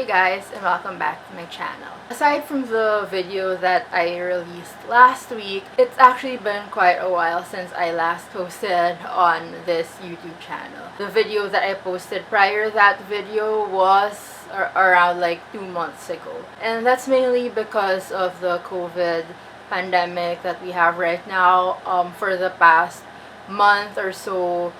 guys, and welcome back to my channel. Aside from the video that I released last week, it's actually been quite a while since I last posted on this YouTube channel. The video that I posted prior to that video was around like 2 months ago. And that's mainly because of the COVID pandemic that we have right now. For the past month or so,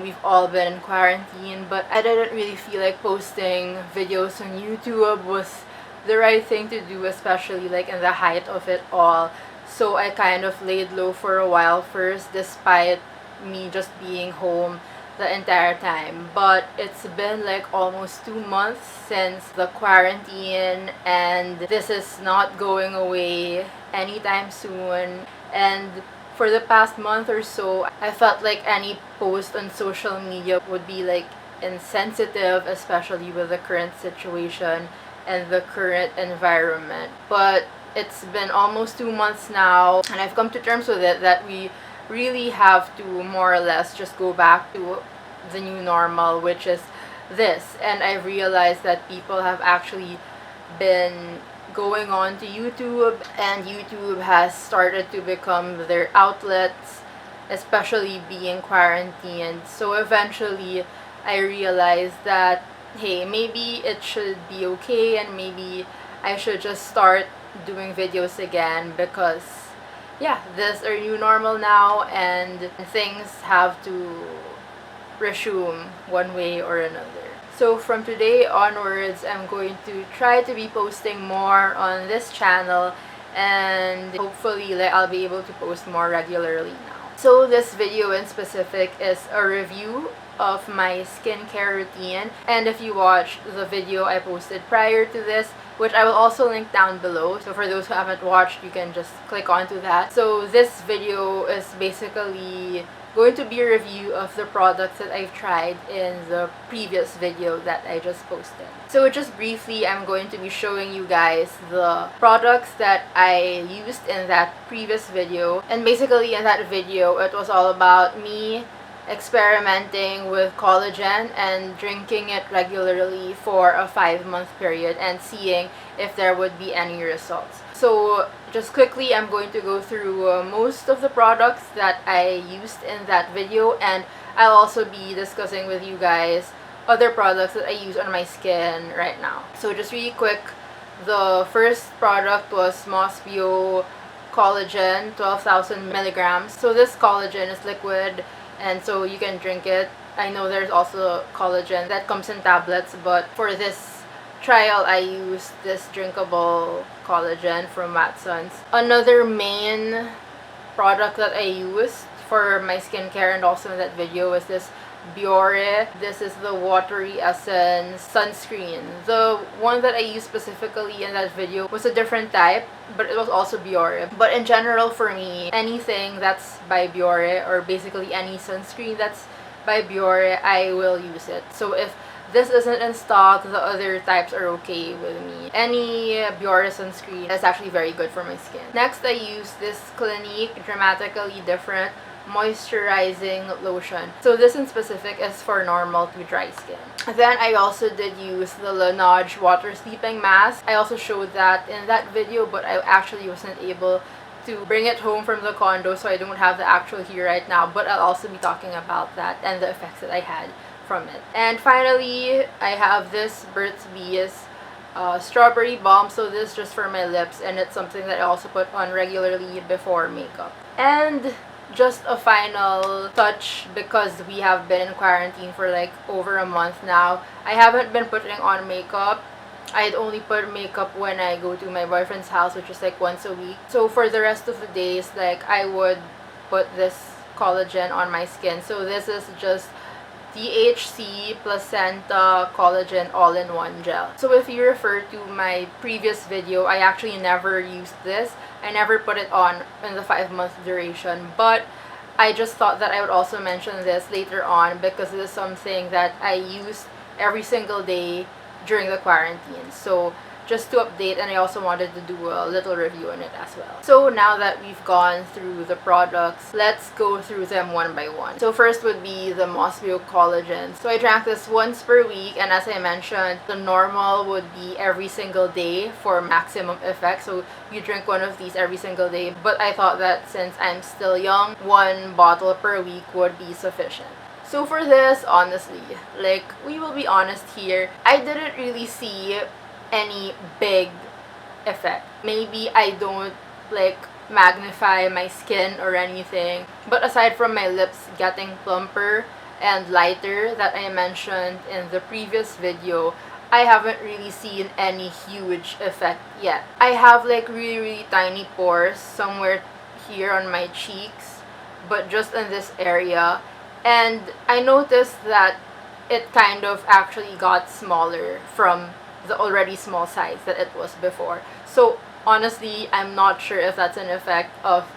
we've all been in quarantine, but I didn't really feel like posting videos on YouTube was the right thing to do, especially like in the height of it all. So I kind of laid low for a while first, despite me just being home the entire time. But it's been like almost 2 months since the quarantine, and this is not going away anytime soon. And for the past month or so, I felt like any post on social media would be like insensitive, especially with the current situation and the current environment. But it's been almost 2 months now, and I've come to terms with it that we really have to more or less just go back to the new normal, which is this. And I've realized that people have actually been going on to YouTube, and YouTube has started to become their outlets, especially being quarantined. So eventually I realized that, hey, maybe it should be okay, and maybe I should just start doing videos again, because yeah, this is our new normal now, and things have to resume one way or another. So from today onwards, I'm going to try to be posting more on this channel, and hopefully like I'll be able to post more regularly now. So this video in specific is a review of my skincare routine, and if you watched the video I posted prior to this, which I will also link down below, so for those who haven't watched, you can just click onto that. So this video is basically going to be a review of the products that I've tried in the previous video that I just posted. So just briefly, I'm going to be showing you guys the products that I used in that previous video. And basically in that video, it was all about me experimenting with collagen and drinking it regularly for a 5-month period and seeing if there would be any results. So just quickly, I'm going to go through most of the products that I used in that video, and I'll also be discussing with you guys other products that I use on my skin right now. So just really quick, the first product was Mosbeau collagen, 12,000 milligrams. So this collagen is liquid, and so you can drink it. I know there's also collagen that comes in tablets, but for this trial I used this drinkable collagen from Watery. Another main product that I used for my skincare and also in that video was this Biore. This is the Watery Essence Sunscreen. The one that I used specifically in that video was a different type, but it was also Biore. But in general, for me, anything that's by Biore, or basically any sunscreen that's by Biore, I will use it. So if this isn't in stock, the other types are okay with me. Any Biore sunscreen is actually very good for my skin. Next, I use this Clinique Dramatically Different moisturizing lotion. So this in specific is for normal to dry skin. Then I also did use the Laneige water sleeping mask. I also showed that in that video, but I actually wasn't able to bring it home from the condo, so I don't have the actual here right now, but I'll also be talking about that and the effects that I had from it. And finally, I have this Burt'S strawberry balm. So this is just for my lips, and it's something that I also put on regularly before makeup. And just a final touch, because we have been in quarantine for like over a month now, I haven't been putting on makeup. I'd only put makeup when I go to my boyfriend's house, which is like once a week. So for the rest of the days, like I would put this collagen on my skin. So this is just DHC Placenta Collagen All-in-One Gel. So if you refer to my previous video, I actually never used this. I never put it on in the 5-month duration, but I just thought that I would also mention this later on, because it is something that I used every single day during the quarantine. So just to update, and I also wanted to do a little review on it as well. So now that we've gone through the products, let's go through them one by one. So first would be the Mosbeau collagen. So I drank this once per week, and as I mentioned, the normal would be every single day for maximum effect. So you drink one of these every single day, but I thought that since I'm still young, one bottle per week would be sufficient. So for this, honestly, like, we will be honest here, I didn't really see any big effect. Maybe I don't like magnify my skin or anything, but aside from my lips getting plumper and lighter that I mentioned in the previous video, I haven't really seen any huge effect yet. I have like really tiny pores somewhere here on my cheeks, but just in this area, and I noticed that it kind of actually got smaller from the already small size that it was before. So honestly, I'm not sure if that's an effect of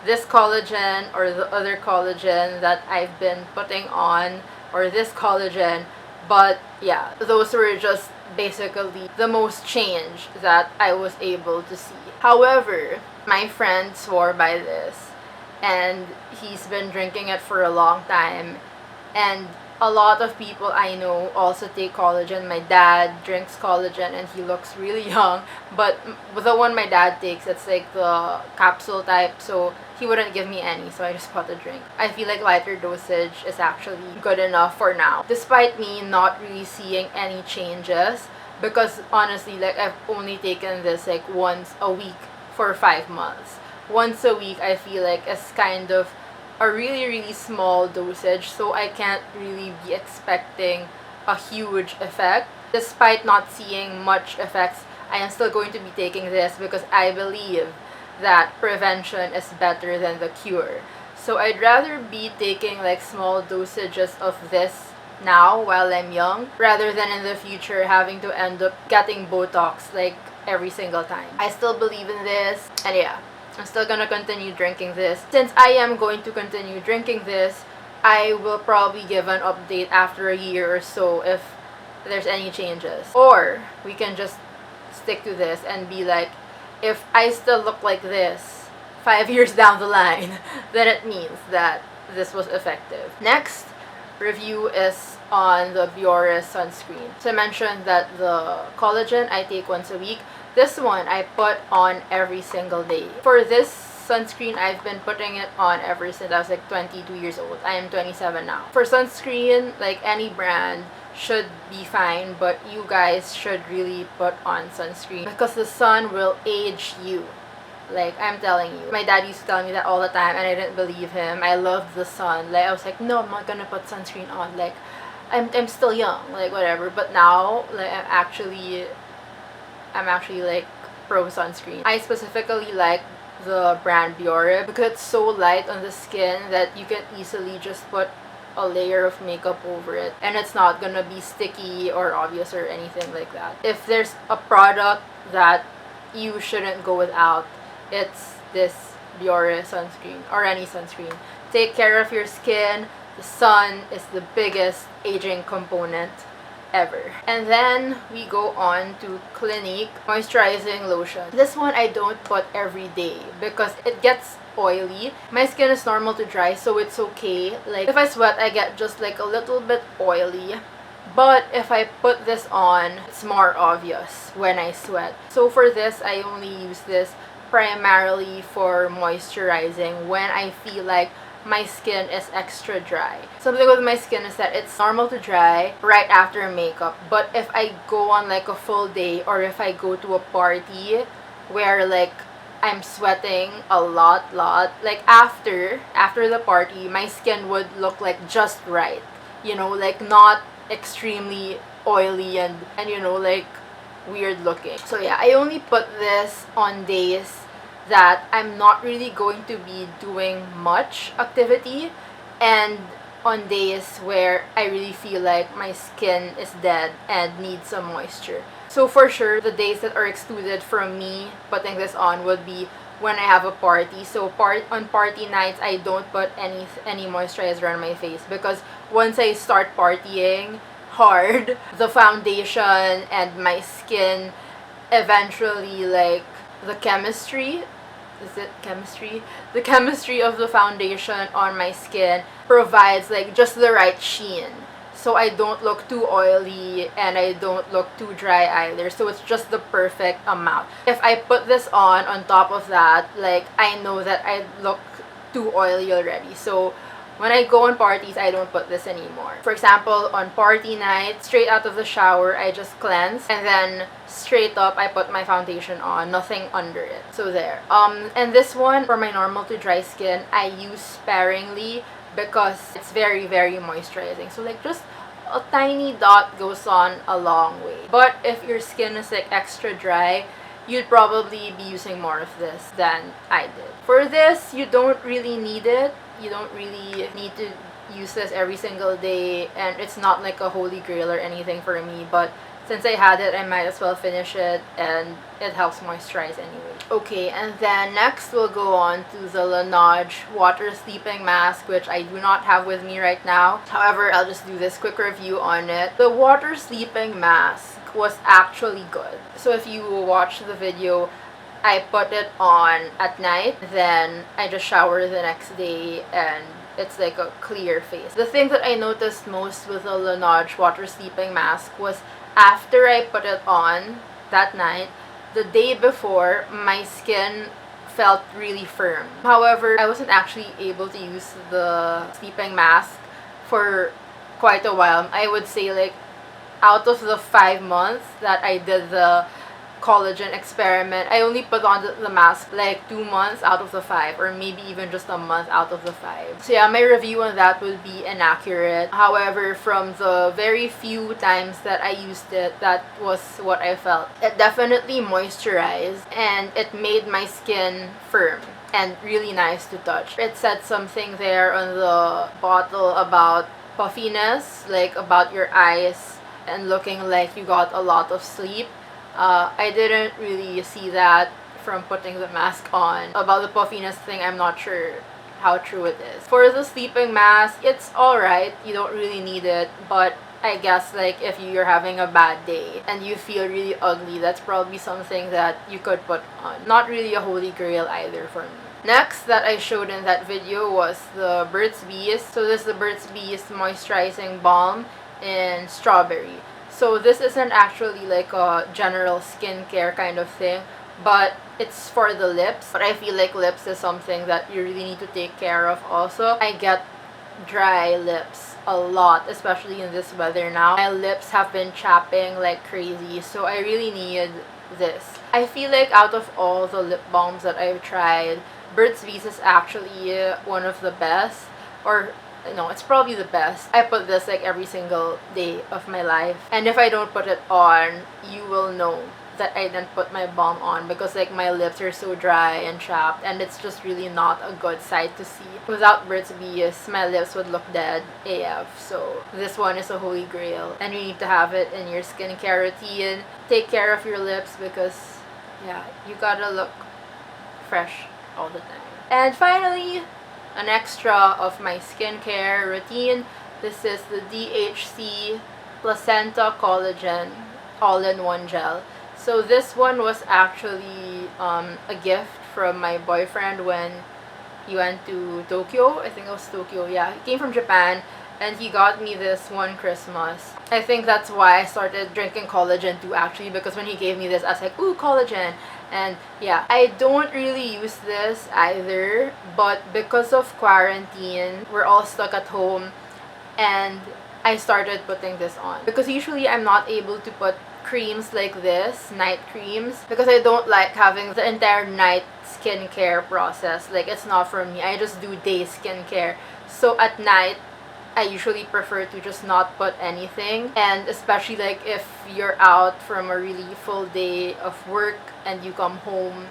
this collagen or the other collagen that I've been putting on, or this collagen, but yeah, those were just basically the most change that I was able to see. However, my friend swore by this, and he's been drinking it for a long time, and a lot of people I know also take collagen. My dad drinks collagen and he looks really young, but the one my dad takes, it's like the capsule type, so he wouldn't give me any, so I just bought a drink. I feel like lighter dosage is actually good enough for now, despite me not really seeing any changes, because honestly, like, I've only taken this like once a week for 5 months. Once a week, I feel like, is kind of a really small dosage, so I can't really be expecting a huge effect. Despite not seeing much effects, I am still going to be taking this because I believe that prevention is better than the cure. So I'd rather be taking like small dosages of this now while I'm young, rather than in the future having to end up getting Botox like every single time. I still believe in this, and yeah, I'm still gonna continue drinking this. Since I am going to continue drinking this, I will probably give an update after a year or so if there's any changes. Or we can just stick to this and be like, if I still look like this 5 years down the line, then it means that this was effective. Next review is on the Biore sunscreen. So I mentioned that the collagen I take once a week. This one I put on every single day. For this sunscreen, I've been putting it on ever since I was like 22 years old. I am 27 now. For sunscreen, like any brand should be fine, but you guys should really put on sunscreen because the sun will age you. Like, I'm telling you. My dad used to tell me that all the time, and I didn't believe him. I loved the sun. Like, I was like, no, I'm not gonna put sunscreen on. Like, I'm still young. Like, whatever. But now, like, I'm actually like pro sunscreen. I specifically like the brand Biore because it's so light on the skin that you can easily just put a layer of makeup over it and it's not gonna be sticky or obvious or anything like that. If there's a product that you shouldn't go without, it's this Biore sunscreen, or any sunscreen. Take care of your skin. The sun is the biggest aging component ever. And then we go on to Clinique moisturizing lotion. This one I don't put every day because it gets oily. My skin is normal to dry, so it's okay. Like, if I sweat, I get just like a little bit oily, but if I put this on, it's more obvious when I sweat. So for this, I only use this primarily for moisturizing when I feel like my skin is extra dry. Something with my skin is that it's normal to dry right after makeup, but if I go on like a full day, or if I go to a party where like I'm sweating a lot, like after the party, my skin would look like just right, you know, like not extremely oily and you know, like weird looking. So yeah, I only put this on days that I'm not really going to be doing much activity, and on days where I really feel like my skin is dead and needs some moisture. So for sure, the days that are excluded from me putting this on would be when I have a party. So on party nights, I don't put any moisturizer on my face because once I start partying hard, the foundation and my skin eventually, like, the chemistry, is it chemistry? The chemistry of the foundation on my skin provides like just the right sheen. So I don't look too oily and I don't look too dry either. So it's just the perfect amount. If I put this on top of that, like, I know that I look too oily already. So when I go on parties, I don't put this anymore. For example, on party night, straight out of the shower, I just cleanse. And then straight up, I put my foundation on. Nothing under it. So there. And this one, for my normal to dry skin, I use sparingly because it's very, very moisturizing. So like just a tiny dot goes on a long way. But if your skin is like extra dry, you'd probably be using more of this than I did. For this, you don't really need it. You don't really need to use this every single day, and it's not like a holy grail or anything for me, but since I had it, I might as well finish it, and it helps moisturize anyway. Okay, and then next we'll go on to the Laneige Water Sleeping Mask, which I do not have with me right now. However, I'll just do this quick review on it. The Water Sleeping Mask was actually good. So if you watch the video, I put it on at night, then I just shower the next day, and it's like a clear face. The thing that I noticed most with the Laneige Water Sleeping Mask was after I put it on that night, the day before, my skin felt really firm. However, I wasn't actually able to use the sleeping mask for quite a while. I would say like out of the 5 months that I did the collagen experiment, I only put on the mask like 2 months out of the 5, or maybe even just a month out of the 5. So yeah, my review on that would be inaccurate. However, from the very few times that I used it, that was what I felt. It definitely moisturized and it made my skin firm and really nice to touch. It said something there on the bottle about puffiness, like about your eyes and looking like you got a lot of sleep. I didn't really see that from putting the mask on. About the puffiness thing, I'm not sure how true it is. For the sleeping mask, it's alright. You don't really need it, but I guess like if you're having a bad day and you feel really ugly, that's probably something that you could put on. Not really a holy grail either for me. Next that I showed in that video was the Burt'S. So this is the Burt'S Moisturizing Balm in Strawberry. So this isn't actually like a general skincare kind of thing, but it's for the lips. But I feel like lips is something that you really need to take care of also. I get dry lips a lot, especially in this weather now. My lips have been chapping like crazy, so I really need this. I feel like out of all the lip balms that I've tried, Burt'S is actually one of the best, or no, it's probably the best. I put this like every single day of my life, and if I don't put it on, you will know that I didn't put my balm on, because like my lips are so dry and chapped, and it's just really not a good sight to see. Without Burt'S, my lips would look dead AF. So this one is a holy grail, and you need to have it in your skincare routine. Take care of your lips, because yeah, you gotta look fresh all the time. And finally, an extra of my skincare routine. This is the DHC Placenta Collagen All-in-One Gel. So this one was actually a gift from my boyfriend when he went to Tokyo. I think it was Tokyo, yeah. He came from Japan and he got me this one Christmas. I think that's why I started drinking collagen too, actually, because when he gave me this, I was like, ooh, collagen. And yeah, I don't really use this either, but because of quarantine, we're all stuck at home, and I started putting this on. Because usually I'm not able to put creams like this, night creams, because I don't like having the entire night skincare process. Like, it's not for me. I just do day skincare. So at night, I usually prefer to just not put anything, and especially like if you're out from a really full day of work and you come home,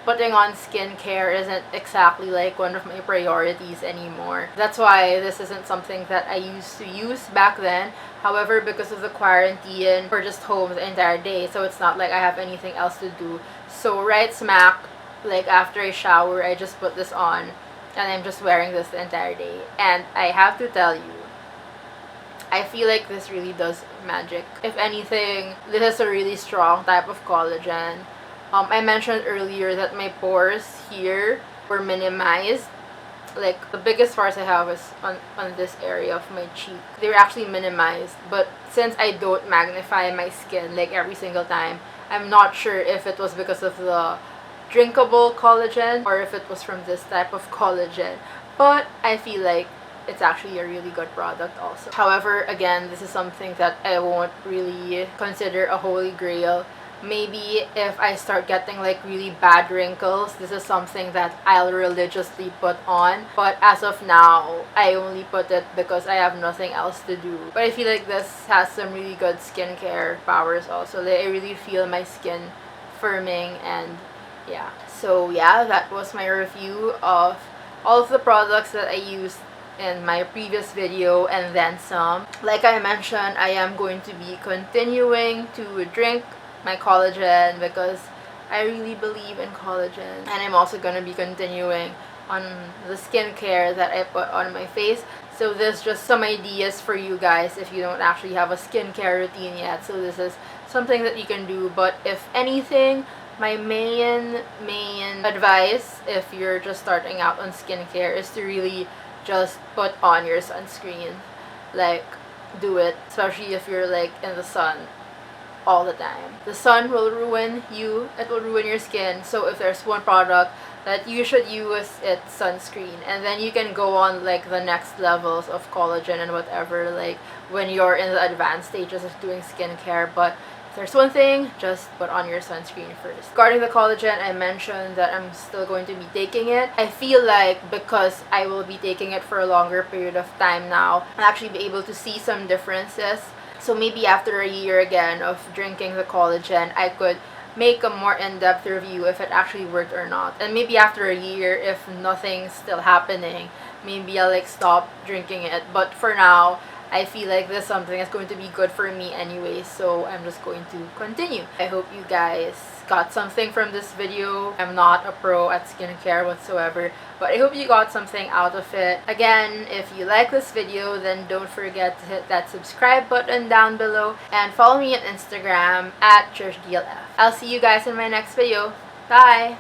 putting on skincare isn't exactly like one of my priorities anymore. That's why this isn't something that I used to use back then. However, because of the quarantine, we're just home the entire day, so it's not like I have anything else to do. So right smack, like after I shower, I just put this on, and I'm just wearing this the entire day. And I have to tell you, I feel like this really does magic. If anything, this is a really strong type of collagen. I mentioned earlier that my pores here were minimized. Like, the biggest pores I have is on this area of my cheek. They were actually minimized, but since I don't magnify my skin like every single time, I'm not sure if it was because of the drinkable collagen or if it was from this type of collagen. But I feel like it's actually a really good product also. However, again, this is something that I won't really consider a holy grail. Maybe if I start getting like really bad wrinkles, this is something that I'll religiously put on. But as of now, I only put it because I have nothing else to do. But I feel like this has some really good skincare powers also. Like, I really feel my skin firming, and yeah. So yeah, that was my review of all of the products that I used in my previous video and then some. Like I mentioned, I am going to be continuing to drink my collagen because I really believe in collagen, and I'm also going to be continuing on the skincare that I put on my face. So there's just some ideas for you guys if you don't actually have a skincare routine yet. So this is something that you can do. But if anything, my main advice if you're just starting out on skincare is to really just put on your sunscreen. Like, do it, especially if you're like in the sun all the time. The sun will ruin you, it will ruin your skin. So if there's one product that you should use, it's sunscreen. And then you can go on like the next levels of collagen and whatever, like when you're in the advanced stages of doing skincare. But if there's one thing, just put on your sunscreen first. Regarding the collagen, I mentioned that I'm still going to be taking it. I feel like because I will be taking it for a longer period of time now, I'll actually be able to see some differences. So maybe after a year again of drinking the collagen, I could make a more in-depth review if it actually worked or not. And maybe after a year, if nothing's still happening, maybe I'll like stop drinking it. But for now, I feel like this is something that's going to be good for me anyway, so I'm just going to continue. I hope you guys got something from this video. I'm not a pro at skincare whatsoever, but I hope you got something out of it. Again, if you like this video, then don't forget to hit that subscribe button down below and follow me on Instagram at ChurchDLF. I'll see you guys in my next video. Bye!